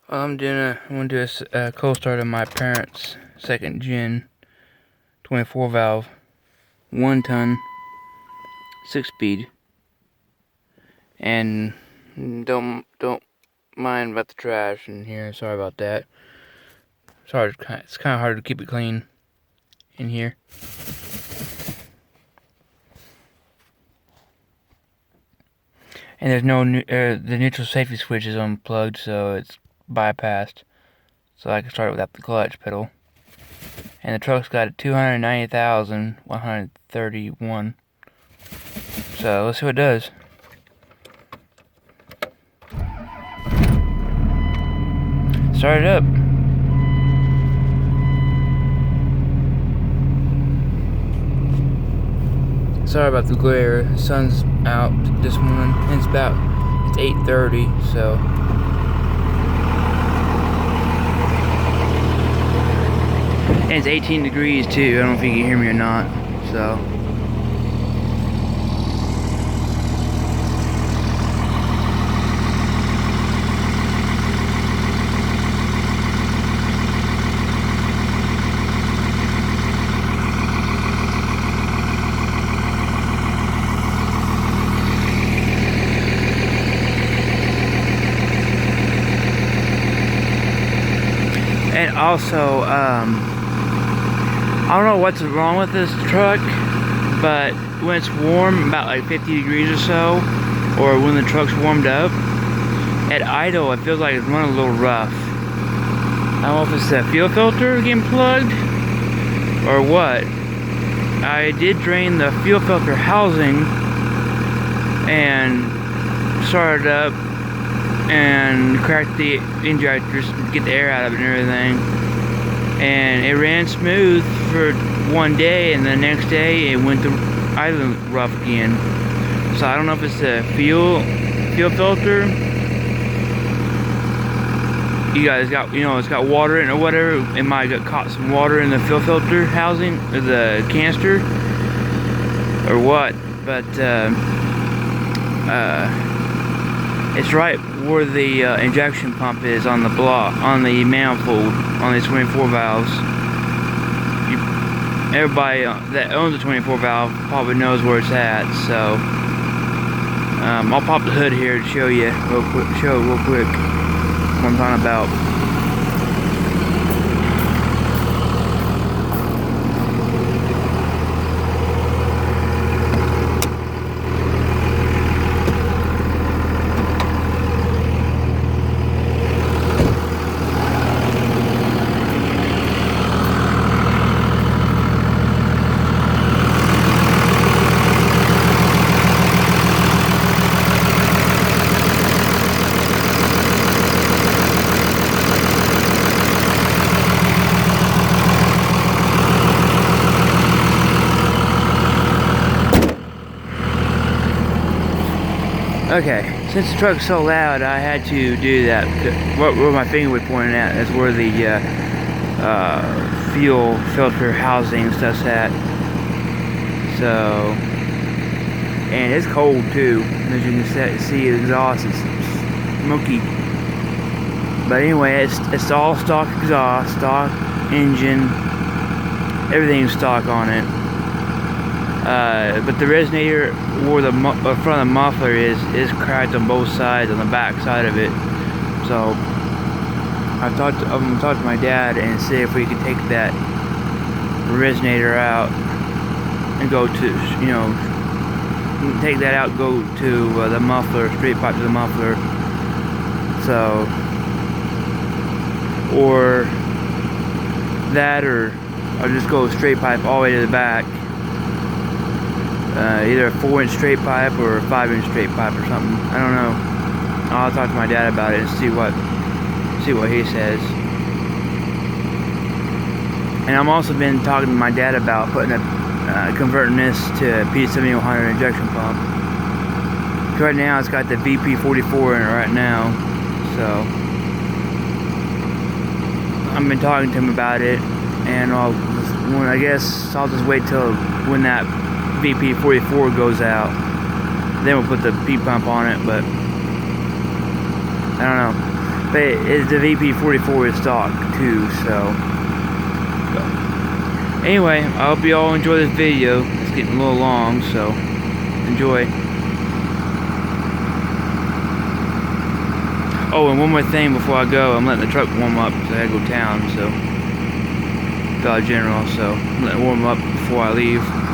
I'm gonna do a cold start of my parents' second gen 24 valve, 1 ton, 6-speed, and don't mind about the trash in here. Sorry about that. Sorry, it's kind of hard to keep it clean in here. And there's no the neutral safety switch is unplugged, so it's bypassed. So I can start without the clutch pedal. And the truck's got 290,131. So let's see what it does. Start it up. Sorry about the glare. The sun's out this morning. It's 8:30, so and it's 18 degrees too. I don't know if you can hear me or not. So and also, I don't know what's wrong with this truck, but when it's warm, about like 50 degrees or so, or when the truck's warmed up, at idle it feels like it's running a little rough. I don't know if it's the fuel filter getting plugged, or what. I did drain the fuel filter housing, and started up, and cracked the injector to get the air out of it and everything, and it ran smooth for one day, and the next day it went to idling rough again. So I don't know if it's the fuel filter. You guys got, it's got water in it or whatever. It might have got caught some water in the fuel filter housing, or the canister, or what. But it's right where the injection pump is on the block, on the manifold, on these 24 valves. Everybody that owns a 24 valve probably knows where it's at. So I'll pop the hood here to show you real quick what I'm talking about. Okay, since the truck's so loud, I had to do that. Where my finger was pointing at is where the fuel filter housing stuff's at. So, and it's cold too. As you can see, the exhaust is smoky. But anyway, it's all stock exhaust, stock engine, everything's stock on it. But the resonator where the front of the muffler is cracked on both sides, on the back side of it. So I'm gonna talk to my dad and see if we can take that resonator out and go to, take that out, go to the muffler, straight pipe to the muffler. So, or that, or I'll just go straight pipe all the way to the back. Either a 4-inch straight pipe or a 5-inch straight pipe or something. I don't know. I'll talk to my dad about it and see what he says. And I've also been talking to my dad about converting this to a P7100 injection pump. Right now it's got the VP44 in it right now. So I've been talking to him about it, and I guess I'll just wait till when that VP44 goes out, then we'll put the P pump on it. But I don't know. But the VP44 is stock too, so. Anyway, I hope you all enjoy this video. It's getting a little long, so enjoy. Oh, and one more thing before I go. I'm letting the truck warm up because I gotta go town, so Dollar General, so I'm letting it warm up before I leave.